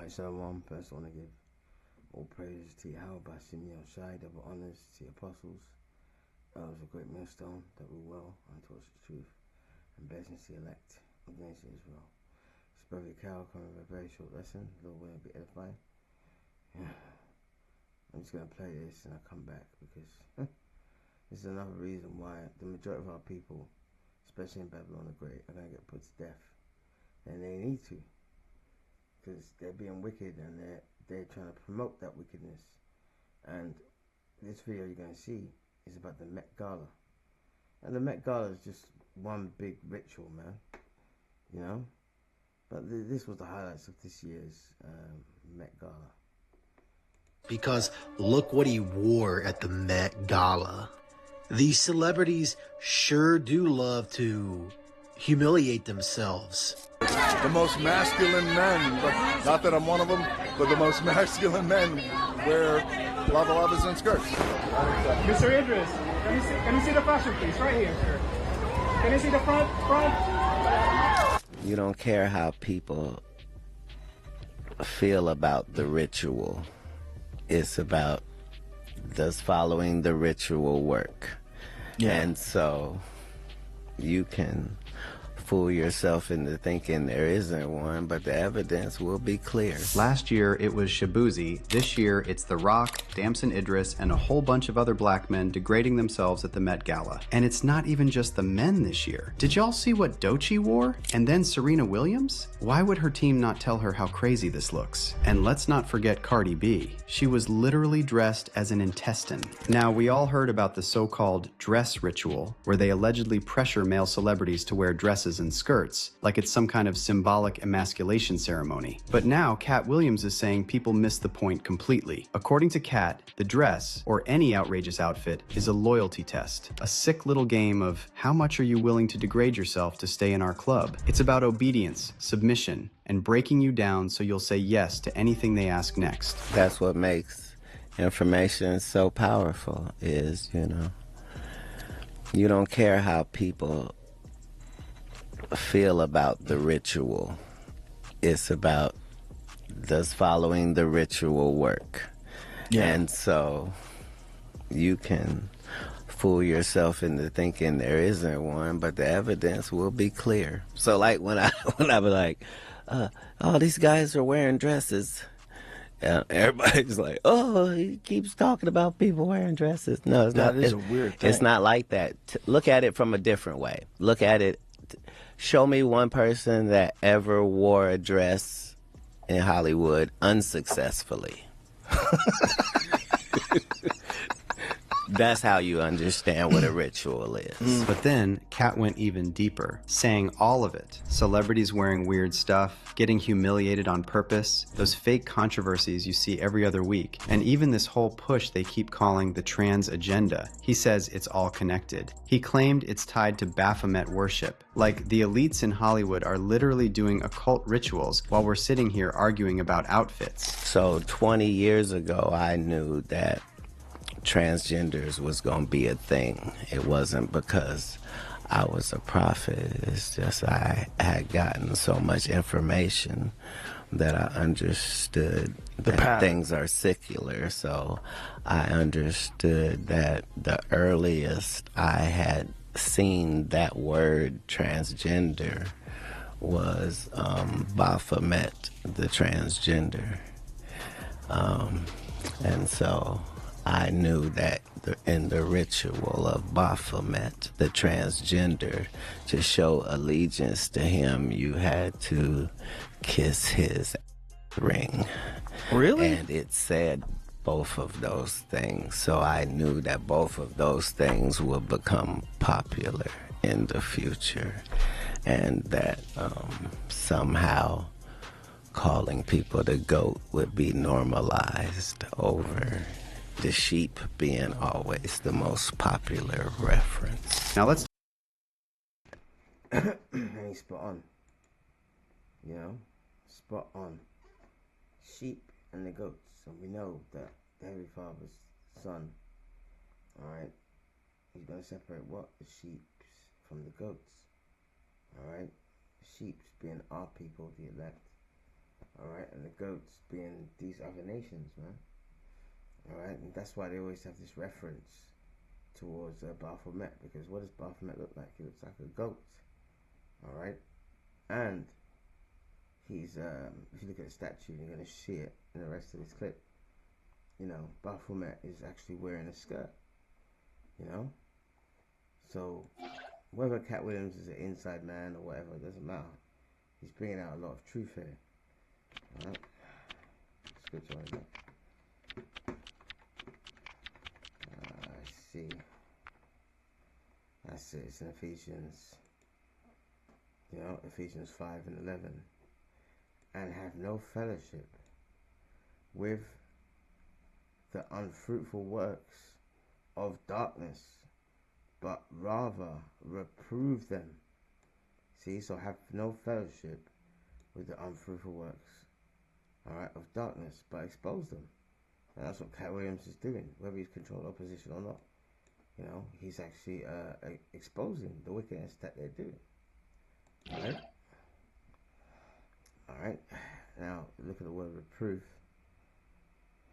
Alright, Shalom. First, I want to give all praises to Yahweh by Shimei Shai, double honors to the apostles. It was a great millstone that rule well and taught us the truth, and blessings to the elect of the nation Israel. It's Brother Cal coming with a very short lesson, Lord willing to be edifying. I'm just going to play this and I'll come back because this is another reason why the majority of our people, especially in Babylon the Great, are going to get put to death. And they need to, because they're being wicked and they're trying to promote that wickedness. And this video you're going to see is about the Met Gala. And the Met Gala is just one big ritual, man. You know? But this was the highlights of this year's Met Gala. Because look what he wore at the Met Gala. These celebrities sure do love to humiliate themselves. The most masculine men, but not that I'm one of them, but the most masculine men wear lava and skirts. Mr. Idris, can you see the fashion piece right here, sir? Can you see the front? You don't care how people feel about the ritual. It's about, does following the ritual work? Yeah. And so you can fool yourself into thinking there isn't one, but the evidence will be clear. Last year it was Shabuzi. This year it's The Rock, Damson Idris, and a whole bunch of other black men degrading themselves at the Met Gala. And it's not even just the men this year. Did y'all see what Doechii wore? And then Serena Williams? Why would her team not tell her how crazy this looks? And let's not forget Cardi B. She was literally dressed as an intestine. Now, we all heard about the so-called dress ritual, where they allegedly pressure male celebrities to wear dresses and skirts, like it's some kind of symbolic emasculation ceremony. But now, Cat Williams is saying people miss the point completely. According to Cat, the dress, or any outrageous outfit, is a loyalty test, a sick little game of how much are you willing to degrade yourself to stay in our club. It's about obedience, submission, and breaking you down so you'll say yes to anything they ask next. That's what makes information so powerful is, you don't care how people feel about the ritual. It's about, does following the ritual work? Yeah. And so you can fool yourself into thinking there isn't one, but the evidence will be clear. So like when I be like, oh, these guys are wearing dresses, and everybody's like, oh, he keeps talking about people wearing dresses. No, it's not. That is a weird thing. It's not like that. Look at it from a different way. Look at it. Show me one person that ever wore a dress in Hollywood unsuccessfully. That's how you understand what a ritual is. But then Kat went even deeper, saying all of it. Celebrities wearing weird stuff, getting humiliated on purpose, those fake controversies you see every other week, and even this whole push they keep calling the trans agenda. He says it's all connected. He claimed it's tied to Baphomet worship. Like the elites in Hollywood are literally doing occult rituals while we're sitting here arguing about outfits. So 20 years ago, I knew that transgenders was going to be a thing. It wasn't because I was a prophet. It's just I had gotten so much information that I understood that things are secular. So I understood that the earliest I had seen that word transgender was Baphomet, the transgender. And so I knew that in the ritual of Baphomet, the transgender, to show allegiance to him, you had to kiss his ring. Really? And it said both of those things. So I knew that both of those things would become popular in the future, and that somehow calling people the goat would be normalized over the sheep being always the most popular reference. Now let's And he's spot on. Spot on. Sheep and the goats. So we know that the Heavenly Father's son, alright, he's going to separate what? The sheep from the goats. Alright? The sheep being our people, the elect. Alright, and the goats being these other nations, man. Alright, and that's why they always have this reference towards Baphomet, because what does Baphomet look like? He looks like a goat. Alright, and he's, if you look at the statue, you're going to see it in the rest of this clip. You know, Baphomet is actually wearing a skirt. You know? So, whether Cat Williams is an inside man or whatever, it doesn't matter. He's bringing out a lot of truth here. Alright? Scripture right there. I see. That's it. It's in Ephesians. You know, Ephesians 5 and 11. And have no fellowship with the unfruitful works of darkness, but rather reprove them. See, so have no fellowship with the unfruitful works, alright, of darkness, but expose them. And that's what Cat Williams is doing, whether he's controlled opposition or not. You know, he's actually exposing the wickedness that they're doing. Alright? Alright, now look at the word reproof.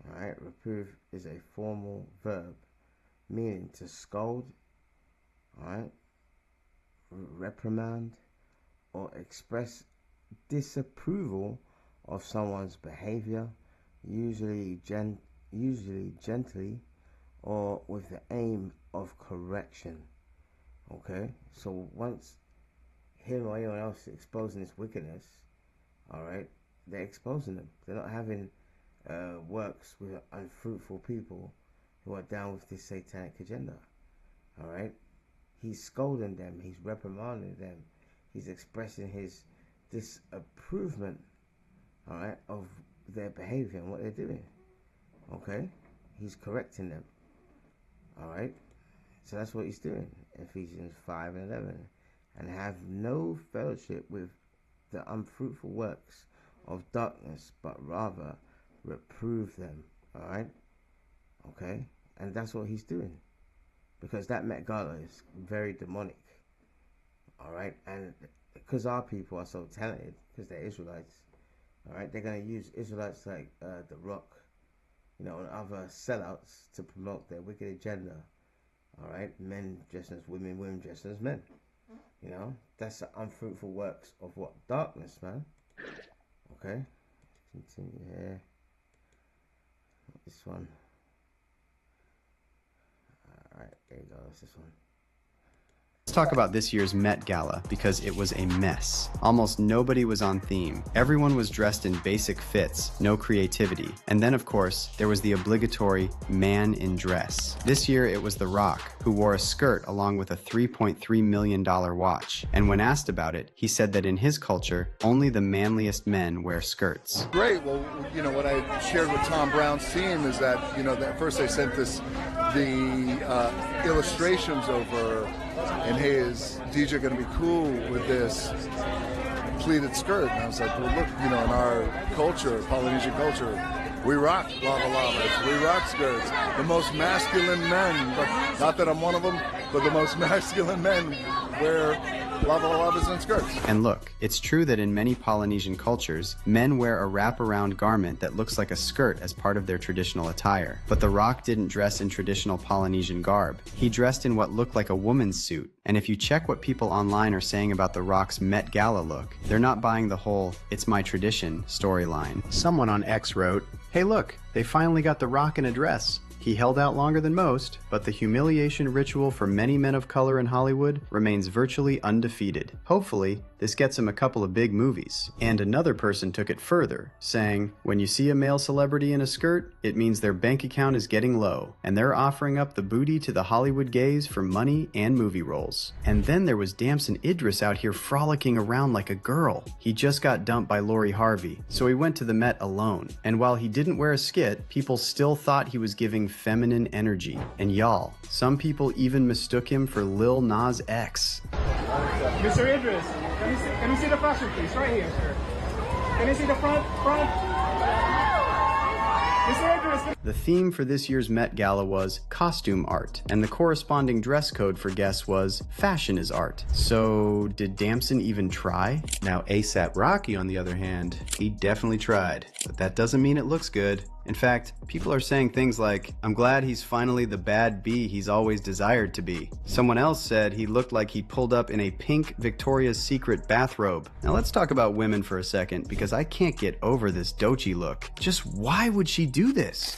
Alright, reproof is a formal verb meaning to scold, alright, reprimand, or express disapproval of someone's behavior, usually gently or with the aim of correction. Okay, so once him or anyone else is exposing this wickedness, alright, they're exposing them. They're not having works with unfruitful people who are down with this satanic agenda. Alright, he's scolding them, he's reprimanding them, he's expressing his disapproval, alright, of their behavior and what they're doing. Okay, he's correcting them. Alright, so that's what he's doing. Ephesians 5 and 11. And have no fellowship with the unfruitful works of darkness, but rather reprove them. Alright, okay, and that's what he's doing, because that Met Gala is very demonic. Alright, and because our people are so talented, because they're Israelites, alright, they're going to use Israelites like The Rock, you know, and other sellouts to promote their wicked agenda. Alright, men dressed as women, women dressed as men. You know, that's the unfruitful works of what? Darkness, man. Okay, continue here. This one. Alright, there you go, that's this one. Let's talk about this year's Met Gala, because it was a mess. Almost nobody was on theme. Everyone was dressed in basic fits, no creativity. And then, of course, there was the obligatory man in dress. This year it was The Rock, who wore a skirt along with a $3.3 million watch. And when asked about it, he said that in his culture, only the manliest men wear skirts. Great. Well, you know, what I shared with Tom Brown's team is that, you know, at first they sent the illustrations over, and hey, is DJ going to be cool with this pleated skirt? And I was like, well, look, you know, in our culture, Polynesian culture, we rock lava lavas, we rock skirts. The most masculine men, but not that I'm one of them, but the most masculine men wear lava lavas and skirts. And look, it's true that in many Polynesian cultures, men wear a wraparound garment that looks like a skirt as part of their traditional attire. But The Rock didn't dress in traditional Polynesian garb. He dressed in what looked like a woman's suit. And if you check what people online are saying about The Rock's Met Gala look, they're not buying the whole "it's my tradition" storyline. Someone on X wrote, "Hey look, they finally got The Rock in a dress. He held out longer than most, but the humiliation ritual for many men of color in Hollywood remains virtually undefeated. Hopefully, this gets him a couple of big movies." And another person took it further, saying, "When you see a male celebrity in a skirt, it means their bank account is getting low, and they're offering up the booty to the Hollywood gays for money and movie roles." And then there was Damson Idris out here frolicking around like a girl. He just got dumped by Lori Harvey, so he went to the Met alone. And while he didn't wear a skit, people still thought he was giving feminine energy. And y'all, some people even mistook him for Lil Nas X. Mr. Idris, can you see the fashion piece right here, sir? Can you see the front? Mr. Idris, The theme for this year's Met Gala was costume art, and the corresponding dress code for guests was fashion is art. So, did Damson even try? Now, ASAP Rocky, on the other hand, he definitely tried, but that doesn't mean it looks good. In fact, people are saying things like, "I'm glad he's finally the bad bee he's always desired to be." Someone else said he looked like he pulled up in a pink Victoria's Secret bathrobe. Now let's talk about women for a second, because I can't get over this Doechii look. Just why would she do this?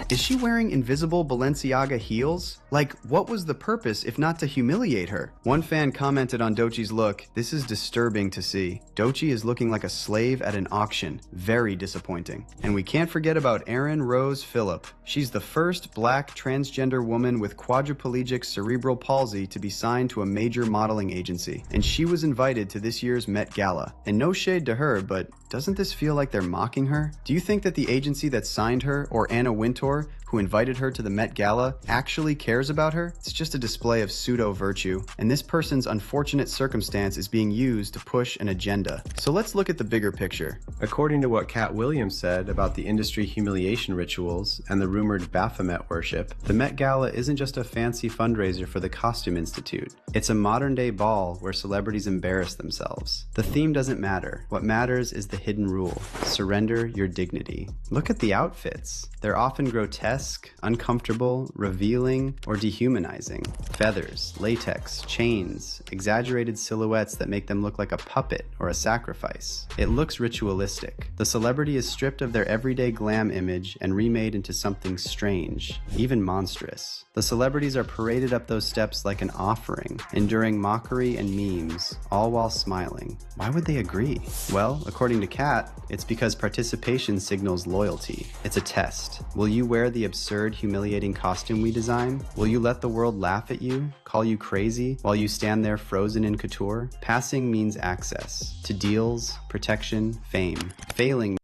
Is she wearing invisible Balenciaga heels? Like, what was the purpose if not to humiliate her? One fan commented on Doechii's look, "This is disturbing to see. Doechii is looking like a slave at an auction. Very disappointing." And we can't forget about Erin Rose Phillip. She's the first black transgender woman with quadriplegic cerebral palsy to be signed to a major modeling agency. And she was invited to this year's Met Gala. And no shade to her, but doesn't this feel like they're mocking her? Do you think that the agency that signed her, or Anna Wintour, who invited her to the Met Gala, actually cares about her? It's just a display of pseudo-virtue, and this person's unfortunate circumstance is being used to push an agenda. So let's look at the bigger picture. According to what Cat Williams said about the industry humiliation rituals and the rumored Baphomet worship, the Met Gala isn't just a fancy fundraiser for the Costume Institute. It's a modern-day ball where celebrities embarrass themselves. The theme doesn't matter. What matters is the hidden rule. Surrender your dignity. Look at the outfits. They're often grotesque, uncomfortable, revealing, or dehumanizing. Feathers, latex, chains, exaggerated silhouettes that make them look like a puppet or a sacrifice. It looks ritualistic. The celebrity is stripped of their everyday glam image and remade into something strange, even monstrous. The celebrities are paraded up those steps like an offering, enduring mockery and memes, all while smiling. Why would they agree? Well, according to Kat, it's because participation signals loyalty. It's a test. Will you wear the absurd, humiliating costume we design? Will you let the world laugh at you, call you crazy, while you stand there frozen in couture? Passing means access to deals, protection, fame. Failing.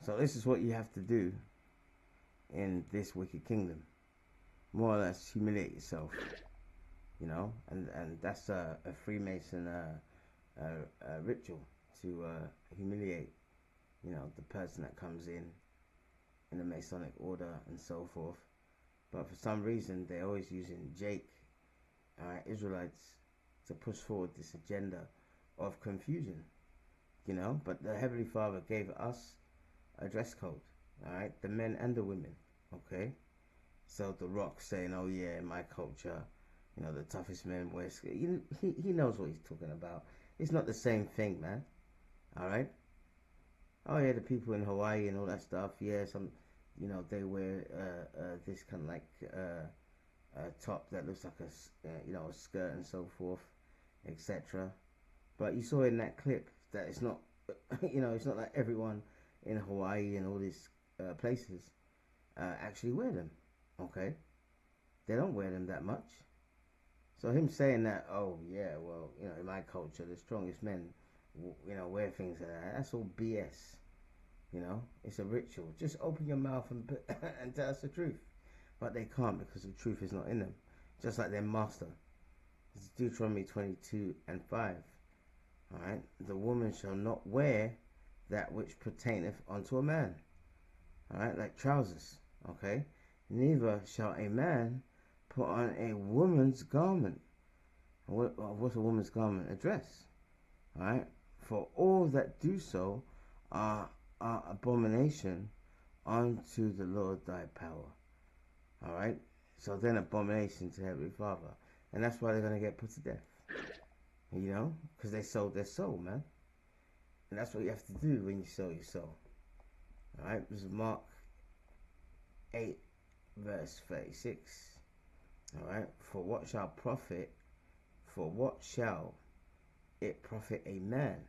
So this is what you have to do in this wicked kingdom. More or less humiliate yourself, you know, and that's a Freemason ritual to humiliate, you know, the person that comes in the Masonic order and so forth. But for some reason they're always using Jake, Israelites, to push forward this agenda of confusion, you know. But the Heavenly Father gave us a dress code, all right, the men and the women, okay. So the Rock saying, "Oh yeah, in my culture, you know, the toughest men wear skirts." He knows what he's talking about. It's not the same thing, man. All right. Oh yeah, the people in Hawaii and all that stuff. Yeah, some, you know, they wear this kind of like top that looks like a you know, a skirt and so forth, etc. But you saw in that clip that it's not, you know, it's not like everyone in Hawaii and all these places actually wear them. Okay, they don't wear them that much. So him saying that, "Oh yeah, well, you know, in my culture, the strongest men, you know, wear things like that," that's all BS. You know, it's a ritual. Just open your mouth and and tell us the truth. But they can't, because the truth is not in them. Just like their master. It's Deuteronomy 22:5. All right, the woman shall not wear that which pertaineth unto a man. All right, like trousers. Okay, neither shall a man put on a woman's garment. What's a woman's garment? A dress. All right, for all that do so are abomination unto the Lord thy power. All right, so then abomination to Heavenly Father, and that's why they're gonna get put to death. You know, because they sold their soul, man. And that's what you have to do when you sell your soul. All right, this is Mark 8 verse 36. All right, for what shall it profit a man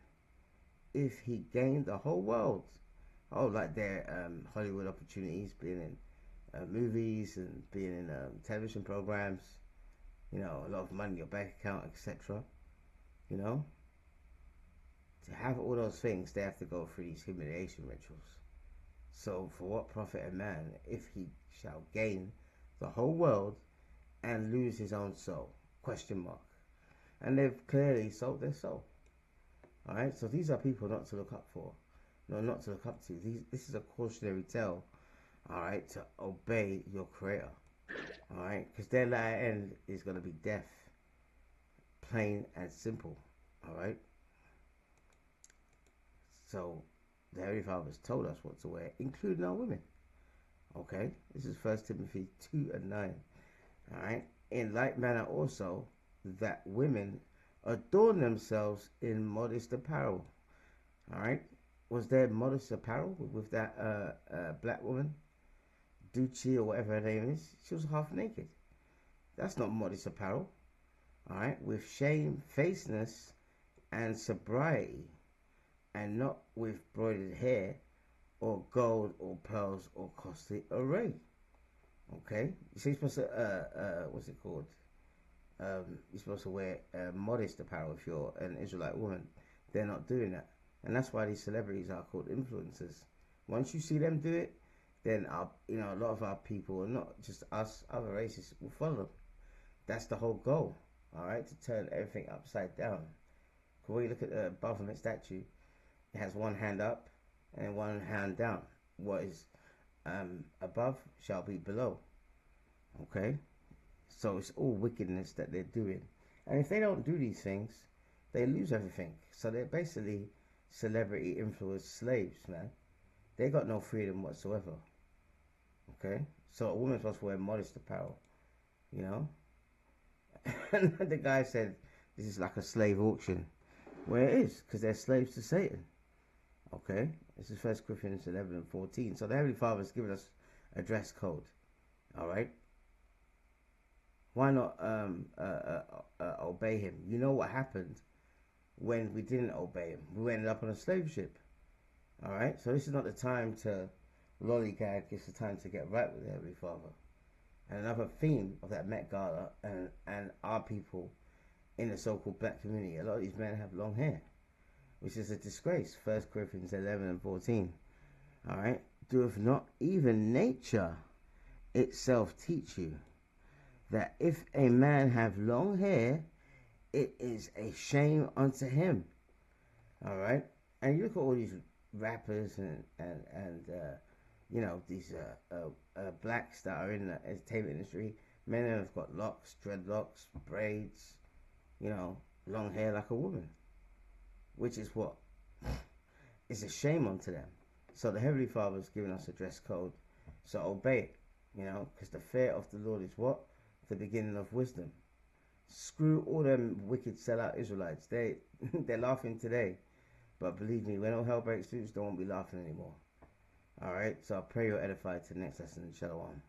if he gain the whole world? Oh, like their Hollywood opportunities, being in movies and being in television programs, you know, a lot of money in your bank account, etc. You know, to have all those things, they have to go through these humiliation rituals. So for what profit a man if he shall gain the whole world and lose his own soul? Question mark. And they've clearly sold their soul. All right. So these are people not to look up for, no, not to look up to. This is a cautionary tale. All right, to obey your Creator. All right, because their latter end is going to be death, plain and simple. All right. So the Heavenly Father has told us what to wear, including our women. Okay, this is 1 Timothy 2:9. All right. In like manner also, that women adorn themselves in modest apparel. All right. Was there modest apparel with that black woman, Ducci or whatever her name is? She was half naked. That's not modest apparel. All right. With shamefacedness and sobriety, and not with broidered hair or gold or pearls or costly array. Okay, so you're supposed to what's it called? You're supposed to wear modest apparel if you're an Israelite woman. They're not doing that, and that's why these celebrities are called influencers. Once you see them do it, then a lot of our people, and not just us, other races, will follow them. That's the whole goal. All right, to turn everything upside down. Because when you look at the Baphomet statue, it has one hand up and one hand down. What is above shall be below. Okay? So it's all wickedness that they're doing. And if they don't do these things, they lose everything. So they're basically celebrity influenced slaves, man. They got no freedom whatsoever. Okay? So a woman's supposed to wear modest apparel. You know? And the guy said, this is like a slave auction. Well, it is, because they're slaves to Satan. Okay, this is 1 Corinthians 11:14. So the Heavenly Father has given us a dress code. All right. Why not obey Him? You know what happened when we didn't obey Him? We ended up on a slave ship. All right. So this is not the time to lollygag. It's the time to get right with the Heavenly Father. And another theme of that Met Gala and our people in the so-called black community, a lot of these men have long hair, which is a disgrace. 1 Corinthians 11:14. All right. Doeth not even nature itself teach you that if a man have long hair, it is a shame unto him. All right. And you look at all these rappers and these blacks that are in the entertainment industry. Many of them have got locks, dreadlocks, braids, long hair like a woman. Which is what? It's a shame unto them. So the Heavenly Father has given us a dress code. So obey it, because the fear of the Lord is what? The beginning of wisdom. Screw all them wicked sellout Israelites. They're laughing today. But believe me, when all hell breaks loose, they won't be laughing anymore. Alright, so I pray you're edified to the next lesson. Shalom.